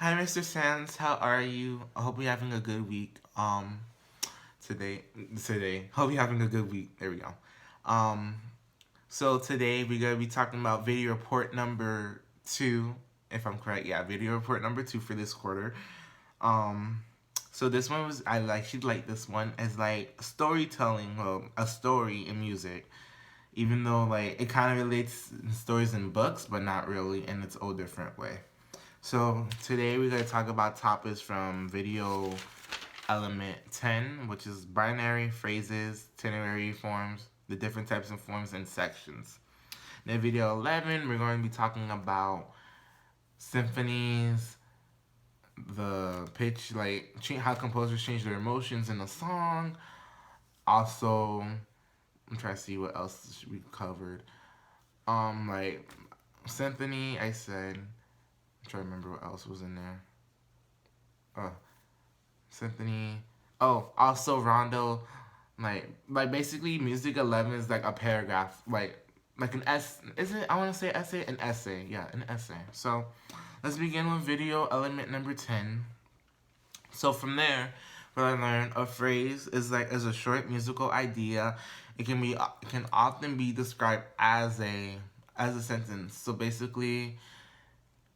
Hi, Mr. Sands. How are you? I hope you're having a good week. Today, Hope you're having a good week. There we go. Um, so today we're gonna be talking about video report number two, if I'm correct. Yeah, video report number two for this quarter. Um, so this one was I actually like this one as like storytelling, well, a story in music. Even though like it kind of relates stories in books, but not really in its own different way. So today we're going to talk about topics from video element 10, which is binary phrases, ternary forms, the different types of forms and sections. Then video 11, we're going to be talking about symphonies, the pitch, like how composers change their emotions in a song. Also, I'm trying to see what else we covered. Like symphony, I said. I'm trying to remember what else was in there. Uh, Symphony. Oh, also Rondo. Like basically, Music 11 is like a paragraph, like an S. Is it? I want to say essay. An essay. Yeah, an essay. So, let's begin with video element number 10. So from there, what I learned, a phrase is a short musical idea. It can often be described as a sentence. So basically,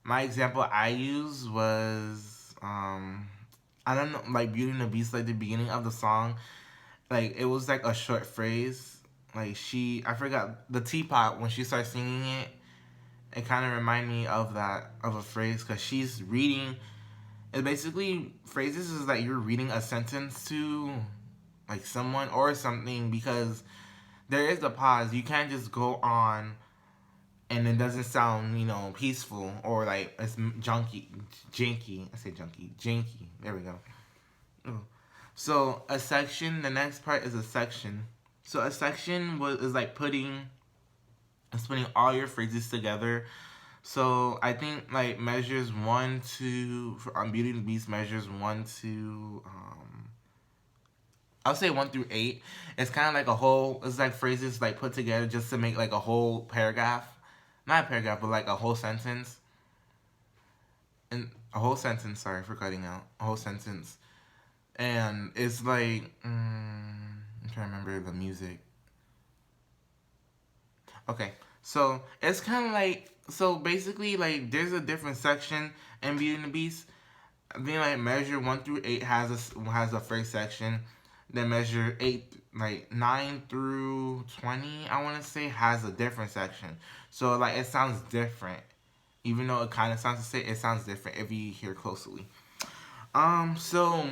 my example I used was I don't know, like Beauty and the Beast, like the beginning of the song, like it was like a short phrase. Like I forgot the teapot when she starts singing it. It kind of reminded me of a phrase because she's reading. It basically phrases is that you're reading a sentence to like someone or something because there is a pause. You can't just go on and it doesn't sound, peaceful or like it's janky. I say janky. There we go. Oh. So a section. The next part is a section. So a section is like putting all your phrases together. So I think like measures one to on Beauty and the Beast measures one to I'll say 1 through 8. It's kind of like a whole. It's like phrases like put together just to make like a whole paragraph, not a paragraph, but like a whole sentence. And a whole sentence. Sorry for cutting out a whole sentence. And it's like I'm trying to remember the music. Okay, so it's kind of like so basically like there's a different section in Beauty and the Beast. Then like measure 1 through 8 has a first section. Then measure 9 through 20, I want to say, has a different section. So like it sounds different, even though it kind of sounds the same. It sounds different if you hear closely. So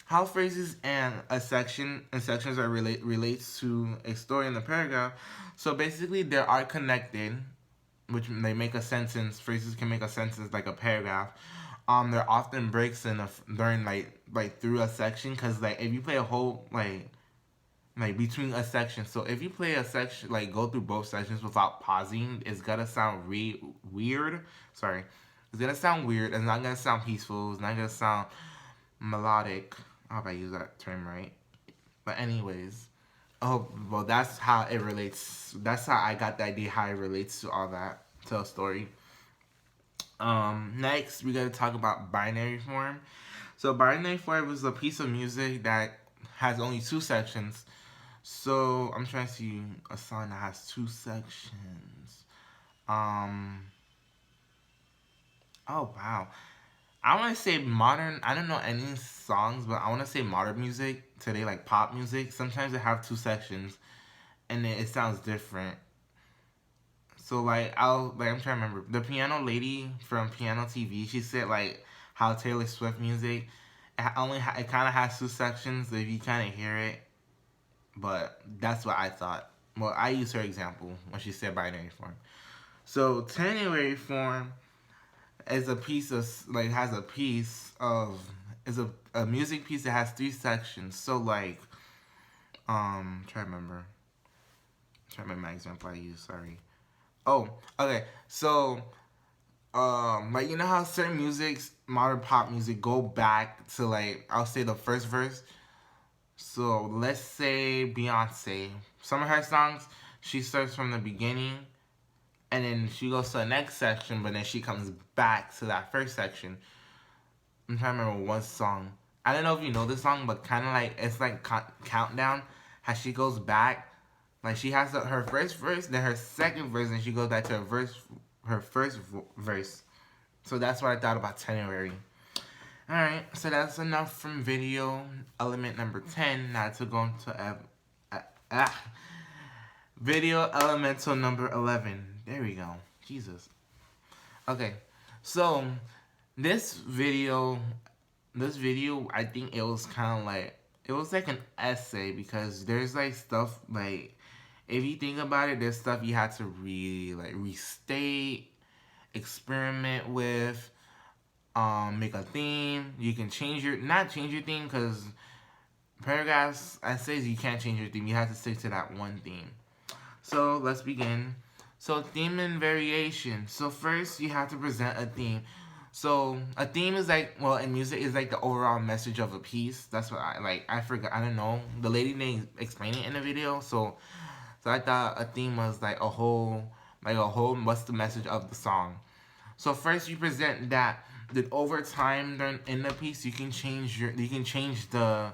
how phrases and a section and sections are relates to a story in the paragraph. So basically, they are connected, which they make a sentence. Phrases can make a sentence like a paragraph. There are often breaks during like through a section because like if you play a whole like between a section. So if you play a section like go through both sections without pausing, it's gonna sound weird. Sorry, it's gonna sound weird. It's not gonna sound peaceful. It's not gonna sound melodic. I hope I use that term right. But anyways, oh well, that's how it relates. That's how I got the idea how it relates to all that to a story. Next we gotta talk about binary form. So binary form is a piece of music that has only two sections. So I'm trying to see a song that has two sections. Um. Oh wow. I want to say modern. I don't know any songs, but I want to say modern music today, like pop music. Sometimes they have two sections, and it sounds different. So I'm trying to remember the piano lady from Piano TV. She said like how Taylor Swift music it kind of has two sections if you kind of hear it, but that's what I thought. Well, I used her example when she said binary form. So ternary form is a piece of like has a piece of is a music piece that has three sections. So like try to remember. Try to remember my example I used. Sorry. Oh, okay. So like you know how certain musics, modern pop music, go back to like I'll say the first verse. So let's say Beyonce. Some of her songs, she starts from the beginning, and then she goes to the next section, but then she comes back to that first section. I'm trying to remember one song. I don't know if you know this song, but kind of like it's like countdown. How she goes back, like she has her first verse, then her second verse, and she goes back to her first verse. So that's what I thought about Tenuary. Alright, so that's enough from video element number 10. Now to go into video elemental number 11. There we go. Jesus. Okay, so this video, I think it was kind of like, it was like an essay because there's like stuff like, if you think about it, there's stuff you had to really like restate, experiment with, make a theme. You can not change your theme because paragraphs, essays, you can't change your theme. You have to stick to that one theme. So let's begin. So theme and variation. So first you have to present a theme. So a theme is like, well, in music is like the overall message of a piece. That's what I forgot. I don't know. The lady didn't explain it in the video. So I thought a theme was like a whole, what's the message of the song. So first you present that. Then over time in the piece you can change the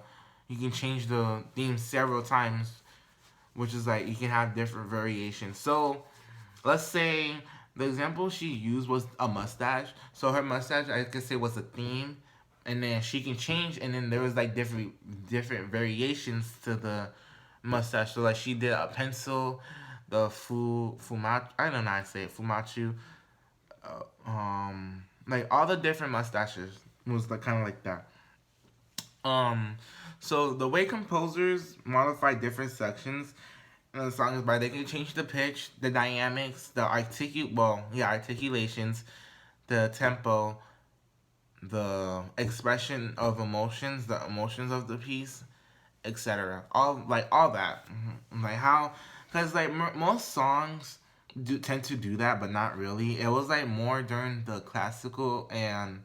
theme several times, which is like you can have different variations. So let's say the example she used was a mustache. So her mustache, I could say, was a theme, and then she can change, and then there was like different variations to the mustache. So like she did a pencil, the fumachu. I don't know how to say it. Fumachu. Like all the different mustaches was like kind of like that. So the way composers modify different sections in the song is by they can change the pitch, the dynamics, the articulations, the tempo, the expression of emotions, the emotions of the piece, etc. All that. Like how, because like most songs tend to do that, but not really. It was like more during the classical and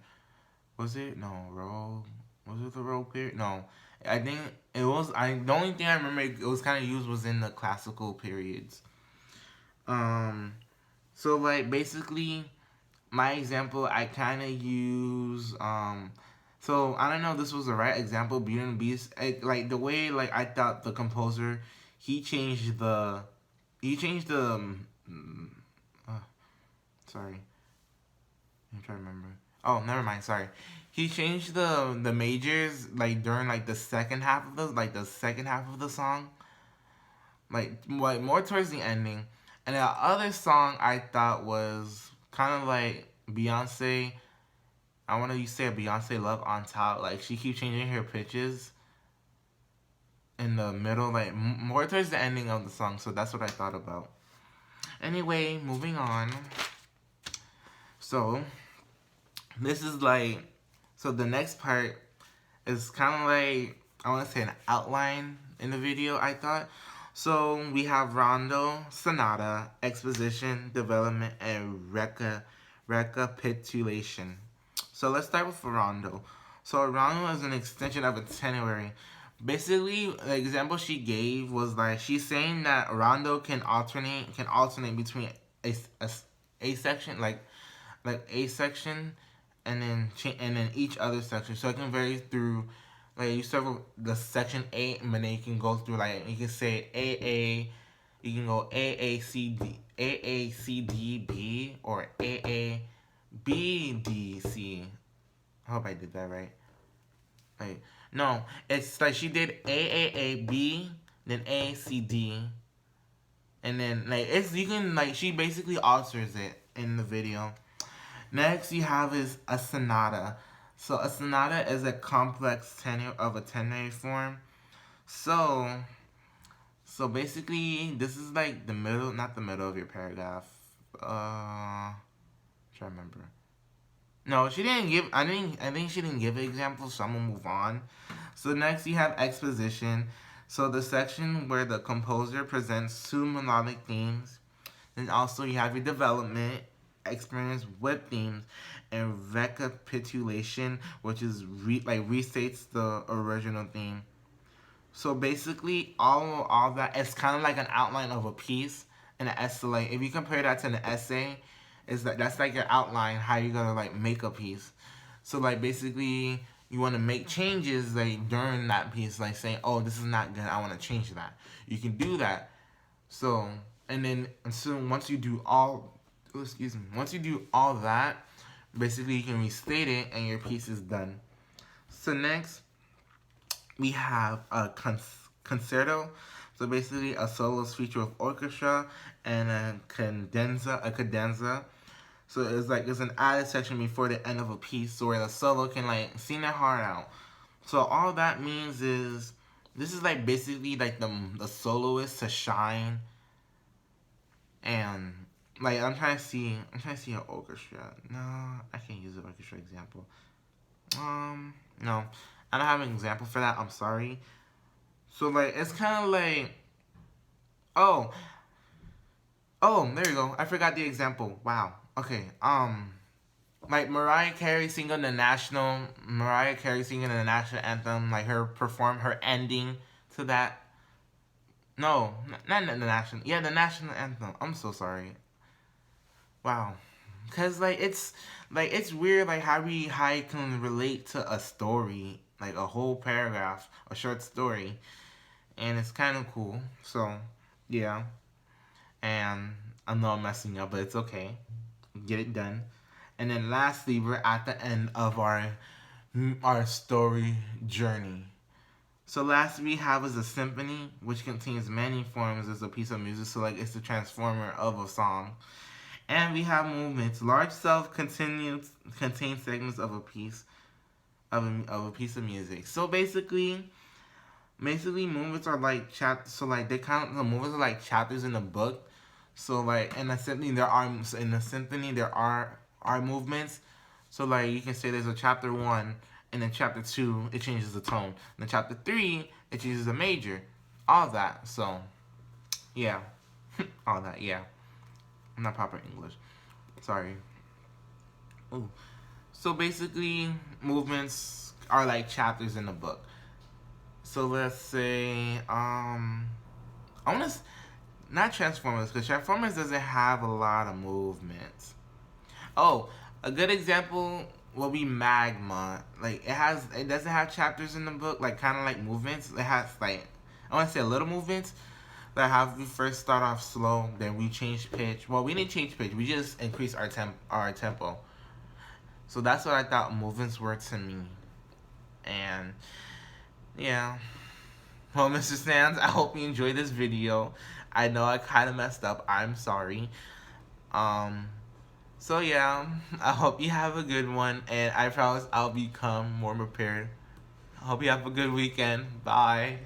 was it the Rogue period? No, I think it was. The only thing I remember it was kind of used was in the classical periods. So like basically, my example I kind of use So I don't know if this was the right example. Beauty and the Beast, like the way like I thought the composer, he changed the, sorry, I'm trying to remember. Oh, never mind. Sorry, he changed the majors like during like the second half of the song, like more towards the ending, and the other song I thought was kind of like Beyonce. I want to say a Beyonce Love on Top. Like she keeps changing her pitches in the middle, like more towards the ending of the song. So that's what I thought about. Anyway, moving on. So this is like, so the next part is kind of like, I want to say an outline in the video, I thought. So we have rondo, sonata, exposition, development, and recapitulation. So let's start with a rondo. So a rondo is an extension of a tenuary. Basically, the example she gave was like, she's saying that rondo can alternate between a section, like a section, and then each other section. So it can vary through, like you start with the section A, and then you can go through, like you can say AA, you can go AACDB, or AABDC. I hope I did that right. Like no, it's like she did AAAB, then AACD, and then like you can like she basically alters it in the video. Next you have is a sonata. So a sonata is a complex of a ternary form. So basically this is like the middle, not the middle of your paragraph. I'm trying to remember. No, she didn't give. I think she didn't give an example. So I'm gonna move on. So next you have exposition. So the section where the composer presents two melodic themes. Then also you have your development, experience with themes, and recapitulation, which is restates the original theme. So basically, all that, it's kind of like an outline of a piece in an essay. Like if you compare that to an essay, that's like your outline how you're gonna like make a piece. So like basically you want to make changes like during that piece, like saying, oh, this is not good, I want to change that. You can do that. So once you do all, once you do all that, basically you can restate it and your piece is done. So next we have a concerto. So basically a soloist feature with orchestra and a cadenza. So it's an added section before the end of a piece, so where the solo can like sing their heart out. So all that means is this is like basically like the soloist to shine. And like I'm trying to see an orchestra. No, I can't use an orchestra example. No, I don't have an example for that. I'm sorry. So like it's kind of like, oh, there you go. I forgot the example. Wow. Okay. Like Mariah Carey singing the national anthem, like her ending to that. No, not the national. Yeah, the national anthem. I'm so sorry. Wow. Cause it's weird like how you can relate to a story, like a whole paragraph, a short story, and it's kind of cool. So yeah, and I know I'm messing up, but it's okay. Get it done. And then lastly, we're at the end of our story journey. So last we have is a symphony, which contains many forms as a piece of music. So like it's the transformer of a song. And we have movements. Large self-contained segments of a piece of a piece of music. So basically movements are like chapters. So like the movements are like chapters in a book. So like in a symphony there are movements. So like you can say there's a chapter 1, and then chapter 2 it changes the tone. And then chapter 3 it changes a major. All that. So yeah, all that. Yeah. I'm not proper English. Sorry. Ooh. So basically, movements are like chapters in the book. So let's say, I want to, not Transformers, because Transformers doesn't have a lot of movements. Oh, a good example will be Magma. Like it doesn't have chapters in the book, like kind of like movements. It has like, I want to say a little movements. That have we first start off slow, then we change pitch. Well, we didn't change pitch. We just increase our tempo. So that's what I thought movements were to me. And yeah. Well, Mr. Sands, I hope you enjoyed this video. I know I kind of messed up. I'm sorry. So yeah, I hope you have a good one, and I promise I'll become more prepared. I hope you have a good weekend. Bye.